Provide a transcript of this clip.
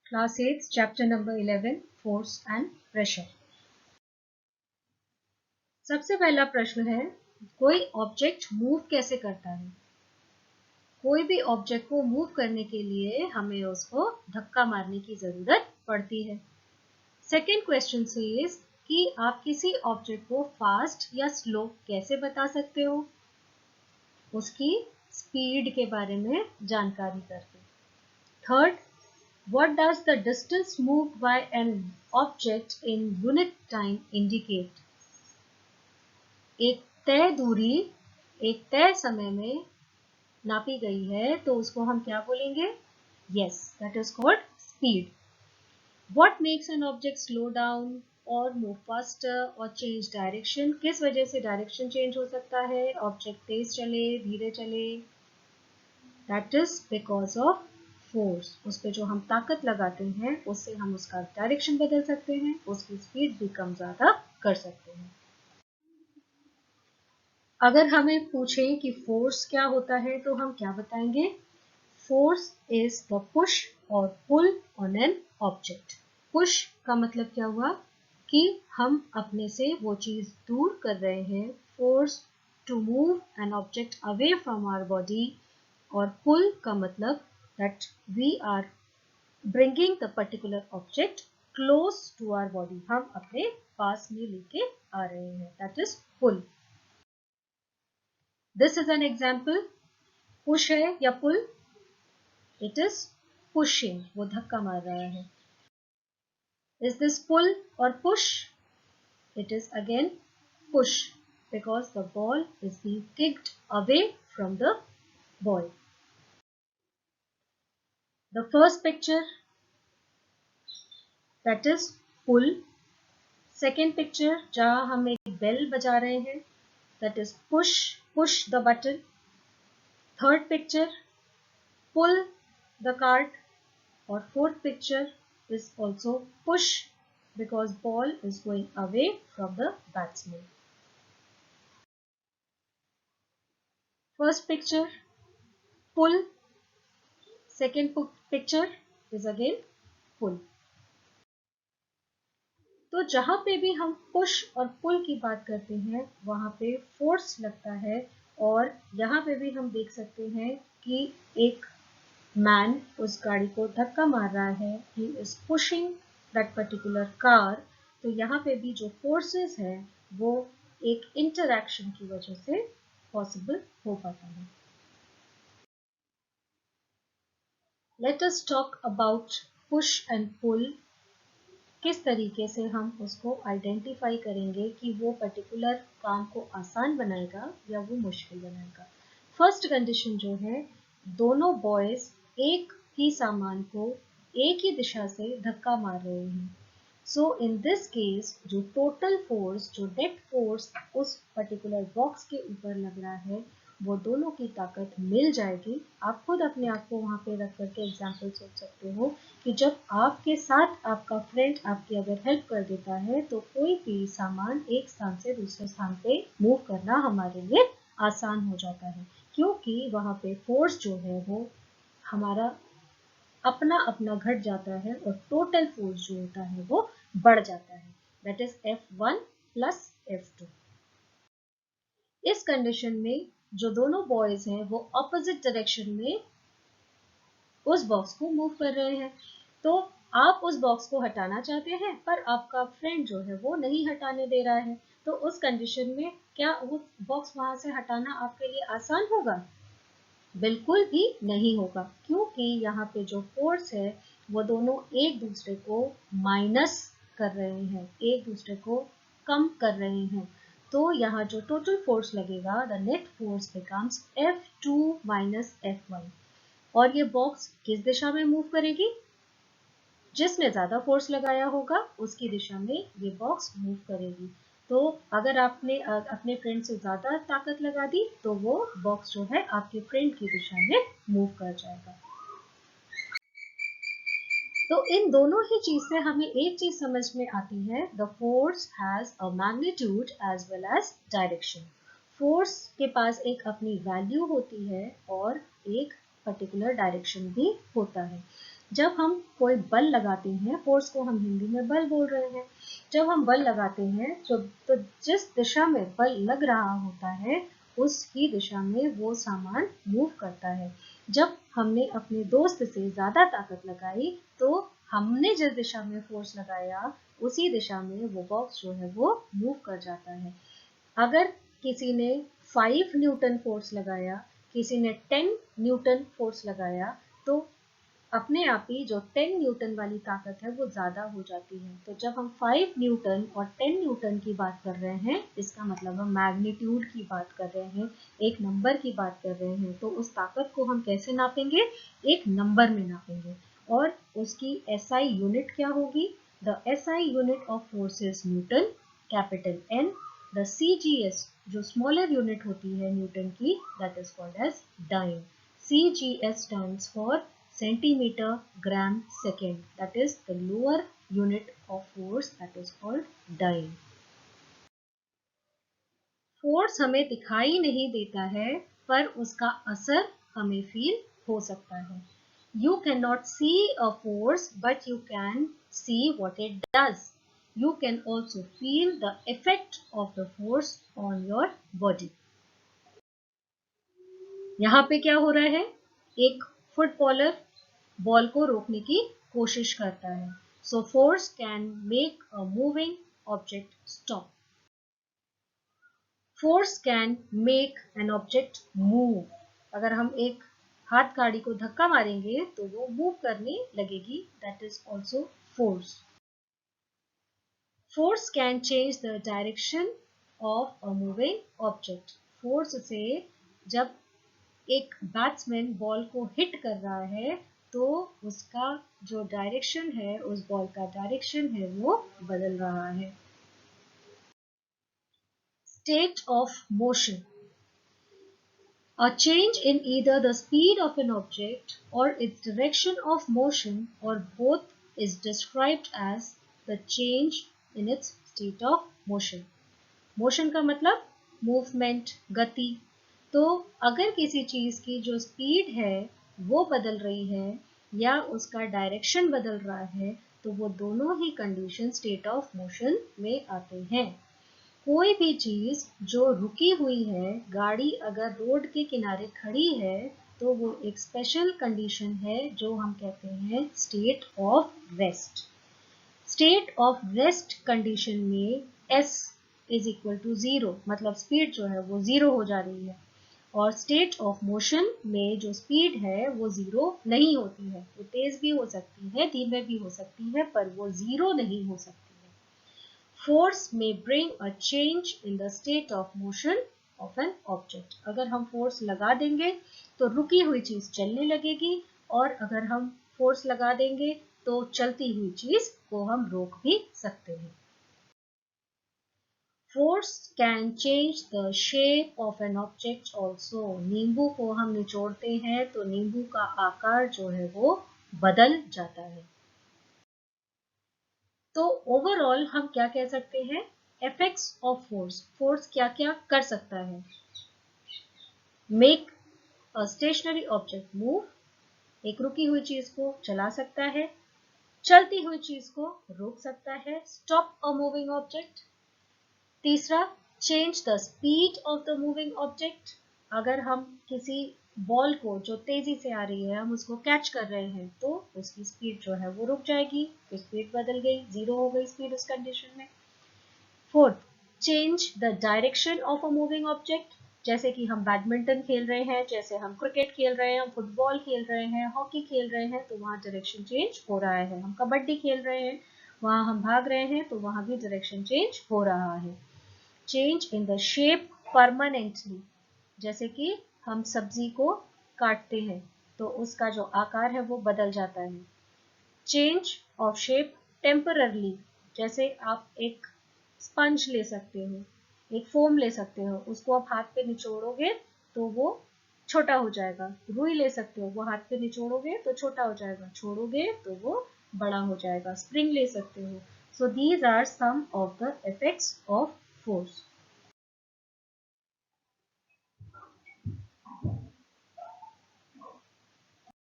Class 8, chapter number 11, force and pressure. सबसे पहला प्रश्न है, कोई ऑब्जेक्ट मूव कैसे करता है? कोई भी ऑब्जेक्ट को मूव करने के लिए हमें उसको धक्का मारने की जरूरत पड़ती है। सेकेंड क्वेश्चन इज कि आप किसी ऑब्जेक्ट को फास्ट या स्लो कैसे बता सकते हो? उसकी स्पीड के बारे में जानकारी करके। Third, what does the distance moved by an object in unit time indicate? एक तय दूरी एक तय समय में नापी गई है तो उसको हम क्या बोलेंगे? Yes, that is called speed. What makes an object slow down or move faster or change direction? किस वजह से डायरेक्शन चेंज हो सकता है? ऑब्जेक्ट तेज चले, धीरे चले? That is because of force. उस पर जो हम ताकत लगाते हैं उससे हम उसका डायरेक्शन बदल सकते हैं, उसकी स्पीड भी कम ज्यादा कर सकते हैं। अगर हमें पूछें कि फोर्स क्या होता है तो हम क्या बताएंगे? फोर्स इज द पुश और pull on an object. Push का मतलब क्या हुआ कि हम अपने से वो चीज दूर कर रहे हैं। Force to move an object away from our body. और पुल का मतलब that we are bringing the particular object close to our body. हम अपने पास में लेके आ रहे हैं, that is pull. This is an example. push है या pull? It is pushing. वो धक्का मार रहा है. Is this pull or push? It is again push because the ball is being kicked away from the boy. The first picture, that is pull. Second picture जहाँ हम एक bell बजा रहे हैं, that is push the button. Third picture, pull the cart. Or fourth picture is also push because ball is going away from the batsman. First picture, pull. Second picture is again pull. तो जहां पे भी हम push और पुल की बात करते हैं वहां पे फोर्स लगता है। और यहाँ पे भी हम देख सकते हैं कि एक मैन उस गाड़ी को धक्का मार रहा है। He is pushing that particular car. तो यहाँ पे भी जो फोर्सेस है वो एक इंटरैक्शन की वजह से पॉसिबल हो पाता है। Let us talk about push and pull. किस तरीके से हम उसको आइडेंटिफाई करेंगे कि वो पर्टिकुलर काम को आसान बनाएगा या वो मुश्किल बनाएगा। फर्स्ट कंडीशन जो है, दोनों बॉयज एक ही सामान को एक ही दिशा से धक्का मार रहे हैं। सो इन दिस केस जो टोटल फोर्स, जो नेट फोर्स उस पर्टिकुलर बॉक्स के ऊपर लग रहा है वो दोनों की ताकत मिल जाएगी। आप खुद अपने आप को वहां पे रख करके एग्जाम्पल सोच सकते हो कि जब आपके साथ आपका फ्रेंड आपकी अगर हेल्प कर देता है तो कोई भी सामान एक स्थान से दूसरे स्थान पे मूव करना हमारे लिए आसान हो जाता है, क्योंकि वहां पे फोर्स जो है वो हमारा अपना अपना घट जाता है और टोटल फोर्स जो होता है वो बढ़ जाता है। That is F1 plus F2। इस कंडीशन में जो दोनों बॉयज हैं वो ऑपोजिट डायरेक्शन में उस बॉक्स को मूव कर रहे हैं। तो आप उस बॉक्स को हटाना चाहते हैं पर आपका फ्रेंड जो है वो नहीं हटाने दे रहा है। तो उस कंडीशन में क्या वो बॉक्स वहां से हटाना आपके लिए आसान होगा? बिल्कुल भी नहीं होगा, क्योंकि यहाँ पे जो फोर्स है वो दोनों एक दूसरे को माइनस कर रहे हैं, एक दूसरे को कम कर रहे हैं। तो यहाँ जो टोटल फोर्स लगेगा, the net force becomes F2 minus F1। और ये बॉक्स किस दिशा में मूव करेगी? जिसने ज्यादा फोर्स लगाया होगा उसकी दिशा में ये बॉक्स मूव करेगी। तो अगर आपने अपने फ्रेंड से ज्यादा ताकत लगा दी तो वो बॉक्स जो है आपके फ्रेंड की दिशा में मूव कर जाएगा। तो इन दोनों ही चीज से हमें एक चीज समझ में आती है, the force has a magnitude as well as direction. Force के पास एक अपनी वैल्यू होती है और एक पर्टिकुलर डायरेक्शन भी होता है। जब हम कोई बल लगाते हैं, फोर्स को हम हिंदी में बल बोल रहे हैं, जब हम बल लगाते हैं तो जिस दिशा में बल लग रहा होता है उस ही दिशा में वो सामान मूव करता है। जब हमने अपने दोस्त से ज्यादा ताकत लगाई तो हमने जिस दिशा में फोर्स लगाया उसी दिशा में वो बॉक्स जो है वो मूव कर जाता है। अगर किसी ने 5 न्यूटन फोर्स लगाया, किसी ने 10 न्यूटन फोर्स लगाया, तो अपने आप ही जो 10 न्यूटन वाली ताकत है वो ज़्यादा हो जाती है। तो जब हम 5 न्यूटन और 10 न्यूटन की बात कर रहे हैं, इसका मतलब हम मैग्नीट्यूड की बात कर रहे हैं, एक नंबर की बात कर रहे हैं, तो उस ताकत को हम कैसे नापेंगे? एक नंबर में नापेंगे। और उसकी SI यूनिट क्या होगी? The SI unit of force is newton, capital N। The CGS जो स्मॉलर यूनिट होती है न्यूटन की, that is called as dyne. CGS stands for centimeter gram second, that is the lower unit of force, that is called dyne। Force हमें दिखाई नहीं देता है पर उसका असर हमें फील हो सकता है। You cannot see a force but you can see what it does। You can also feel the effect of the force on your body। यहाँ पे क्या हो रहा है? एक फुटबॉलर बॉल को रोकने की कोशिश करता है। So force can make a moving object stop. Force can make an object move. अगर हम एक हाथ गाड़ी को धक्का मारेंगे तो वो मूव करने लगेगी, that is also force. Force can change the direction of a moving object. Force से जब एक बैट्समैन बॉल को हिट कर रहा है तो उसका जो डायरेक्शन है, उस बॉल का डायरेक्शन है, वो बदल रहा है। State of motion, a change in either the speed of an object or its direction of motion or both is described as the change in its state of motion। Motion का मतलब movement, गति। तो अगर किसी चीज की जो speed है वो बदल रही है या उसका डायरेक्शन बदल रहा है तो वो दोनों ही कंडीशन स्टेट ऑफ मोशन में आते हैं। कोई भी चीज जो रुकी हुई है, गाड़ी अगर रोड के किनारे खड़ी है तो वो एक स्पेशल कंडीशन है जो हम कहते हैं state of rest. State of rest condition में S इज इक्वल टू 0, मतलब स्पीड जो है वो 0 हो जा रही है। और स्टेट ऑफ मोशन में जो स्पीड है वो 0 नहीं होती है, वो तेज भी हो सकती है, धीमे भी हो सकती है, पर वो 0 नहीं हो सकती है। फोर्स में bring a change in the state of motion of an object. अगर हम फोर्स लगा देंगे तो रुकी हुई चीज चलने लगेगी, और अगर हम फोर्स लगा देंगे तो चलती हुई चीज को हम रोक भी सकते हैं। Force can change the shape of an object also. नींबू को हम निचोड़ते हैं तो नींबू का आकार जो है वो बदल जाता है। तो ओवरऑल हम क्या कह सकते हैं? इफेक्ट्स ऑफ फोर्स, फोर्स क्या क्या कर सकता है? Make a stationary object move, एक रुकी हुई चीज को चला सकता है, चलती हुई चीज को रोक सकता है, स्टॉप अ मूविंग ऑब्जेक्ट। तीसरा, change the speed of the moving object. अगर हम किसी बॉल को जो तेजी से आ रही है हम उसको कैच कर रहे हैं तो उसकी स्पीड जो है वो रुक जाएगी, तो स्पीड बदल गई, 0 हो गई स्पीड उस कंडीशन में। Fourth, change the direction of a moving object. जैसे कि हम बैडमिंटन खेल रहे हैं, जैसे हम क्रिकेट खेल रहे हैं, हम फुटबॉल खेल रहे हैं, हॉकी खेल रहे हैं, तो वहाँ डायरेक्शन चेंज हो रहा है। हम कबड्डी खेल रहे हैं, वहाँ हम भाग रहे हैं, तो वहाँ भी डायरेक्शन चेंज हो रहा है। Change in the shape permanently, जैसे कि हम सब्जी को काटते हैं तो उसका जो आकार है वो बदल जाता है। चेंज ऑफ शेप टेम्पररली, जैसे आप एक स्पंज ले सकते हो, एक फोम ले सकते हो, उसको आप हाथ पे निचोड़ोगे तो वो छोटा हो जाएगा। रुई ले सकते हो, वो हाथ पे निचोड़ोगे तो छोटा हो जाएगा, छोड़ोगे तो वो बड़ा हो जाएगा। स्प्रिंग ले सकते हो। So these are some of the effects of force.